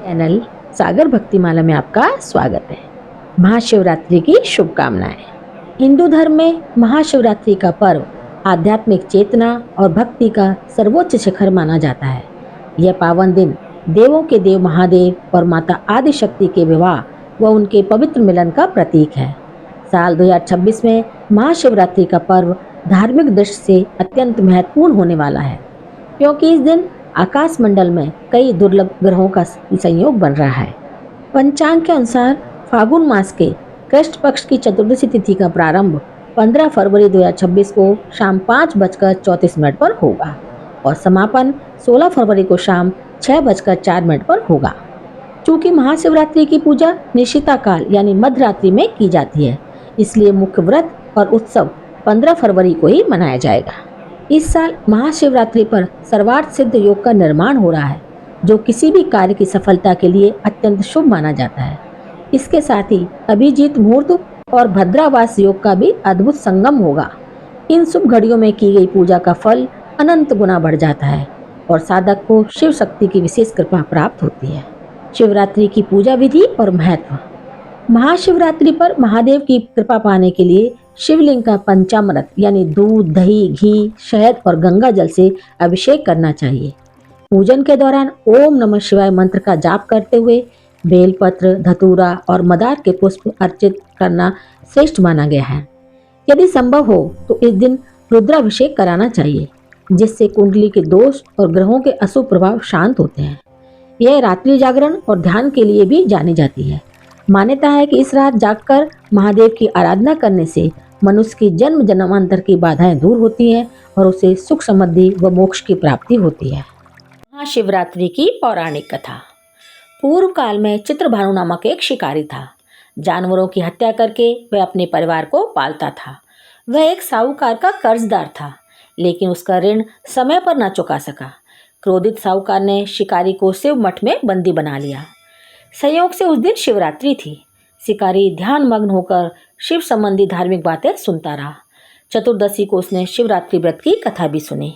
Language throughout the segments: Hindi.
चैनल सागर भक्तिमाला में आपका स्वागत है। महाशिवरात्रि की शुभकामनाएं। हिंदू धर्म में महाशिवरात्रि का पर्व आध्यात्मिक चेतना और भक्ति का सर्वोच्च शिखर माना जाता है। यह पावन दिन देवों के देव महादेव और माता आदिशक्ति के विवाह व उनके पवित्र मिलन का प्रतीक है। साल 2026 में महाशिवरात्रि का पर्व धार्मिक दृष्टि से अत्यंत महत्वपूर्ण होने वाला है, क्योंकि इस दिन आकाश मंडल में कई दुर्लभ ग्रहों का संयोग बन रहा है। पंचांग के अनुसार फागुन मास के कृष्ण पक्ष की चतुर्दशी तिथि का प्रारंभ 15 फरवरी 2026 को शाम 5:34 पर होगा और समापन 16 फरवरी को शाम 6:04 पर होगा। चूंकि महाशिवरात्रि की पूजा निशिता काल यानी मध्यरात्रि में की जाती है, इसलिए मुख्य व्रत और उत्सव 15 फरवरी को ही मनाया जाएगा। इस साल महाशिवरात्रि पर सर्वार्थ सिद्ध योग का निर्माण हो रहा है, जो किसी भी कार्य की सफलता के लिए अत्यंत शुभ माना जाता है। इसके साथ ही अभिजीत मुहूर्त और भद्रावास योग का भी अद्भुत संगम होगा। इन शुभ घड़ियों में की गई पूजा का फल अनंत गुना बढ़ जाता है और साधक को शिव शक्ति की विशेष कृपा प्राप्त होती है। शिवरात्रि की पूजा विधि और महत्व। महाशिवरात्रि पर महादेव की कृपा पाने के लिए शिवलिंग का पंचामृत यानी दूध, दही, घी, शहद और गंगा जल से अभिषेक करना चाहिए। पूजन के दौरान ओम नमः शिवाय मंत्र का जाप करते हुए बेलपत्र, धतूरा और मदार के पुष्प अर्चित करना श्रेष्ठ माना गया है। यदि संभव हो तो इस दिन रुद्राभिषेक कराना चाहिए, जिससे कुंडली के दोष और ग्रहों के अशुभ प्रभाव शांत होते हैं। यह रात्रि जागरण और ध्यान के लिए भी जानी जाती है। मान्यता है कि इस रात जागकर महादेव की आराधना करने से मनुष्य की जन्म जन्मांतर की बाधाएं दूर होती हैं और उसे सुख समृद्धि व मोक्ष की प्राप्ति होती है। महाशिवरात्रि की पौराणिक कथा। पूर्व काल में चित्रभानु नामक एक शिकारी था। जानवरों की हत्या करके वह अपने परिवार को पालता था। वह एक साहूकार का कर्जदार था, लेकिन उसका ऋण समय पर न चुका सका। क्रोधित साहूकार ने शिकारी को शिव मठ में बंदी बना लिया। संयोग से उस दिन शिवरात्रि थी। शिकारी ध्यान मग्न होकर शिव संबंधी धार्मिक बातें सुनता रहा। चतुर्दशी को उसने शिवरात्रि व्रत की कथा भी सुनी।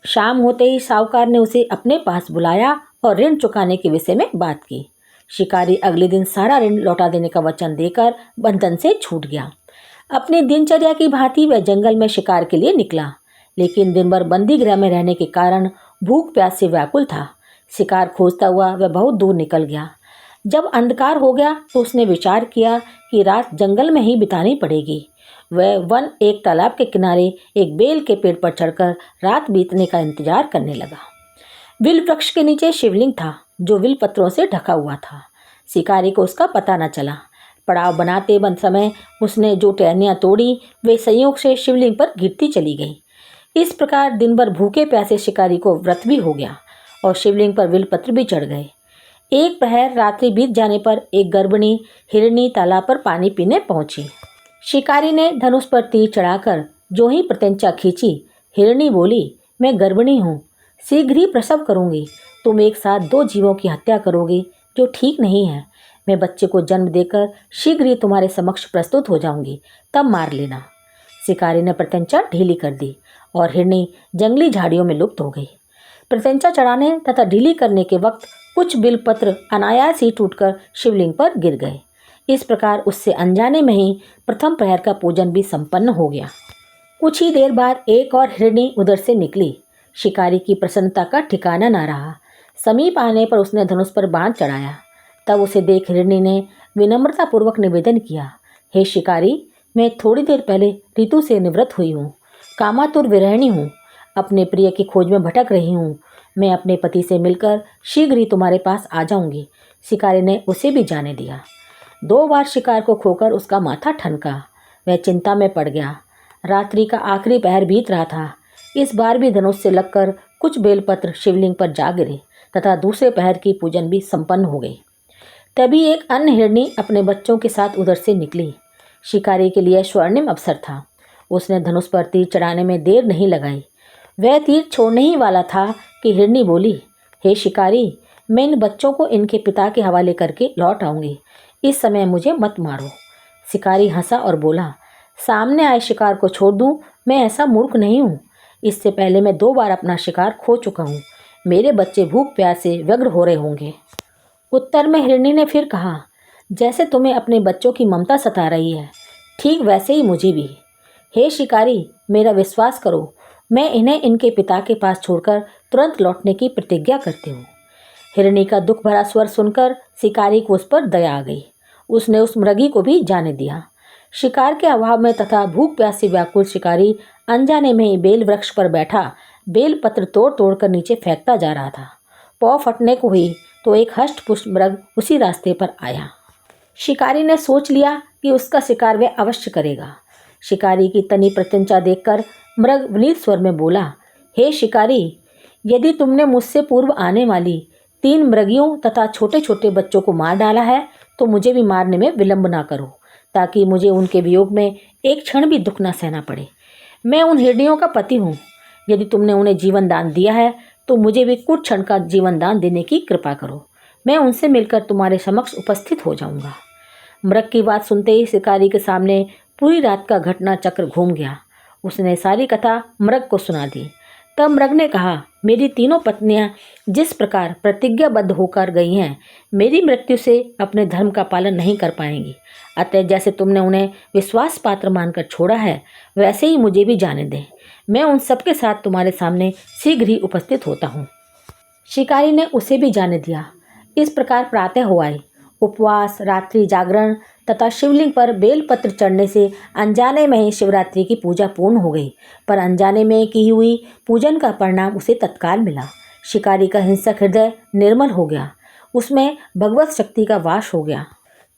शाम होते ही साहूकार ने उसे अपने पास बुलाया और ऋण चुकाने के विषय में बात की। शिकारी अगले दिन सारा ऋण लौटा देने का वचन देकर बंधन से छूट गया। अपनी दिनचर्या की भांति वह जंगल में शिकार के लिए निकला, लेकिन दिन भर बंदी गृह में रहने के कारण भूख प्यास से व्याकुल था। शिकार खोजता हुआ वह बहुत दूर निकल गया। जब अंधकार हो गया तो उसने विचार किया कि रात जंगल में ही बितानी पड़ेगी। वह वन एक तालाब के किनारे एक बेल के पेड़ पर चढ़कर रात बीतने का इंतजार करने लगा। विल वृक्ष के नीचे शिवलिंग था, जो विल पत्रों से ढका हुआ था। शिकारी को उसका पता न चला। पड़ाव बनाते समय उसने जो टहनियाँ तोड़ी वे संयोग से शिवलिंग पर गिरती चली गई। इस प्रकार दिन भर भूखे प्यासे शिकारी को व्रत भी हो गया और शिवलिंग पर विल पत्र भी चढ़ गए। एक पहर रात्रि बीत जाने पर एक गर्भिणी हिरणी तालाब पर पानी पीने पहुंची। शिकारी ने धनुष पर तीर चढ़ाकर जो ही प्रत्यंचा खींची, हिरणी बोली, मैं गर्भिणी हूँ, शीघ्र ही प्रसव करूँगी। तुम एक साथ दो जीवों की हत्या करोगे, जो ठीक नहीं है। मैं बच्चे को जन्म देकर शीघ्र ही तुम्हारे समक्ष प्रस्तुत हो जाऊंगी, तब मार लेना। शिकारी ने प्रत्यंचा ढीली कर दी और हिरणी जंगली झाड़ियों में लुप्त हो गई। प्रत्यंचा चढ़ाने तथा ढीली करने के वक्त कुछ बिलपत्र अनायास ही टूटकर शिवलिंग पर गिर गए। इस प्रकार उससे अनजाने में ही प्रथम प्रहर का पूजन भी संपन्न हो गया। कुछ ही देर बाद एक और हिरणी उधर से निकली। शिकारी की प्रसन्नता का ठिकाना न रहा। समीप आने पर उसने धनुष पर बाण चढ़ाया। तब उसे देख हिरणी ने विनम्रतापूर्वक निवेदन किया, हे शिकारी, मैं थोड़ी देर पहले ऋतु से निवृत्त हुई हूँ, कामातुर विरहिणी हूँ, अपने प्रिय की खोज में भटक रही हूँ। मैं अपने पति से मिलकर शीघ्र ही तुम्हारे पास आ जाऊंगी। शिकारी ने उसे भी जाने दिया। 2 बार शिकार को खोकर उसका माथा ठनका। वह चिंता में पड़ गया। रात्रि का आखिरी पहर बीत रहा था। इस बार भी धनुष से लगकर कुछ बेलपत्र शिवलिंग पर जा गिरे तथा दूसरे पहर की पूजन भी संपन्न हो गई। तभी एक अन्य हिरणी अपने बच्चों के साथ उधर से निकली। शिकारी के लिए स्वर्णिम अवसर था। उसने धनुष पर तीर चढ़ाने में देर नहीं लगाई। वह तीर छोड़ने ही वाला था कि हिरणी बोली, हे शिकारी, मैं इन बच्चों को इनके पिता के हवाले करके लौट आऊँगी। इस समय मुझे मत मारो। शिकारी हंसा और बोला, सामने आए शिकार को छोड़ दूँ? मैं ऐसा मूर्ख नहीं हूँ। इससे पहले मैं 2 बार अपना शिकार खो चुका हूँ। मेरे बच्चे भूख प्यास से व्यग्र हो रहे होंगे। उत्तर में हिरणी ने फिर कहा, जैसे तुम्हें अपने बच्चों की ममता सता रही है, ठीक वैसे ही मुझे भी। हे शिकारी, मेरा विश्वास करो, मैं इन्हें इनके पिता के पास छोड़कर तुरंत लौटने की प्रतिज्ञा करती हूँ। हिरणी का दुख भरा स्वर सुनकर शिकारी को उस पर दया आ गई। उसने उस मृगी को भी जाने दिया। शिकार के अभाव में तथा भूख प्यास से व्याकुल शिकारी अनजाने में ही बेल वृक्ष पर बैठा बेल पत्र तोड़ तोड़ कर नीचे फेंकता जा रहा था। पौ फटने को हुई तो एक हष्टपुष्ट मृग उसी रास्ते पर आया। शिकारी ने सोच लिया कि उसका शिकार वह अवश्य करेगा। शिकारी की तनी प्रत्यंचा देखकर मृग विनीत स्वर में बोला, हे शिकारी, यदि तुमने मुझसे पूर्व आने वाली 3 मृगियों तथा छोटे छोटे बच्चों को मार डाला है तो मुझे भी मारने में विलंब ना करो, ताकि मुझे उनके वियोग में एक क्षण भी दुख न सहना पड़े। मैं उन हिरनियों का पति हूँ। यदि तुमने उन्हें जीवन दान दिया है तो मुझे भी कुछ क्षण का जीवन दान देने की कृपा करो। मैं उनसे मिलकर तुम्हारे समक्ष उपस्थित हो जाऊंगा। मृग की बात सुनते ही शिकारी के सामने पूरी रात का घटना चक्र घूम गया। उसने सारी कथा मृग को सुना दी। तब मृग ने कहा, मेरी तीनों पत्नियां जिस प्रकार प्रतिज्ञाबद्ध होकर गई हैं, मेरी मृत्यु से अपने धर्म का पालन नहीं कर पाएंगी। अतः जैसे तुमने उन्हें विश्वास पात्र मानकर छोड़ा है, वैसे ही मुझे भी जाने दें। मैं उन सबके साथ तुम्हारे सामने शीघ्र ही उपस्थित होता हूँ। शिकारी ने उसे भी जाने दिया। इस प्रकार प्रातः हो आई। उपवास, रात्रि जागरण तथा शिवलिंग पर बेलपत्र चढ़ने से अनजाने में ही शिवरात्रि की पूजा पूर्ण हो गई। पर अनजाने में की हुई पूजन का परिणाम उसे तत्काल मिला। शिकारी का हिंसक हृदय निर्मल हो गया। उसमें भगवत शक्ति का वास हो गया।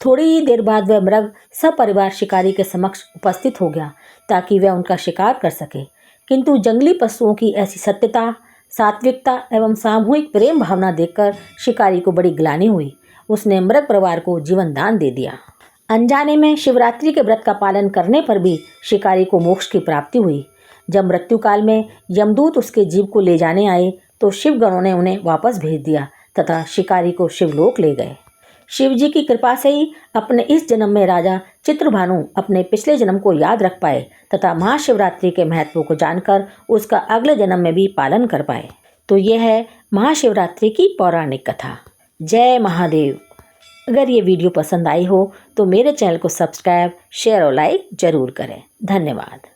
थोड़ी ही देर बाद वह मृग सपरिवार शिकारी के समक्ष उपस्थित हो गया, ताकि वह उनका शिकार कर सके। किंतु जंगली पशुओं की ऐसी सत्यता, सात्विकता एवं सामूहिक प्रेम भावना देखकर शिकारी को बड़ी ग्लानि हुई। उसने मृग परिवार को जीवन दान दे दिया। अनजाने में शिवरात्रि के व्रत का पालन करने पर भी शिकारी को मोक्ष की प्राप्ति हुई। जब मृत्यु काल में यमदूत उसके जीव को ले जाने आए तो शिवगणों ने उन्हें वापस भेज दिया तथा शिकारी को शिवलोक ले गए। शिव जी की कृपा से ही अपने इस जन्म में राजा चित्रभानु अपने पिछले जन्म को याद रख पाए तथा महाशिवरात्रि के महत्व को जानकर उसका अगले जन्म में भी पालन कर पाए। तो यह है महाशिवरात्रि की पौराणिक कथा। जय महादेव। अगर ये वीडियो पसंद आई हो तो मेरे चैनल को सब्सक्राइब, शेयर और लाइक जरूर करें। धन्यवाद।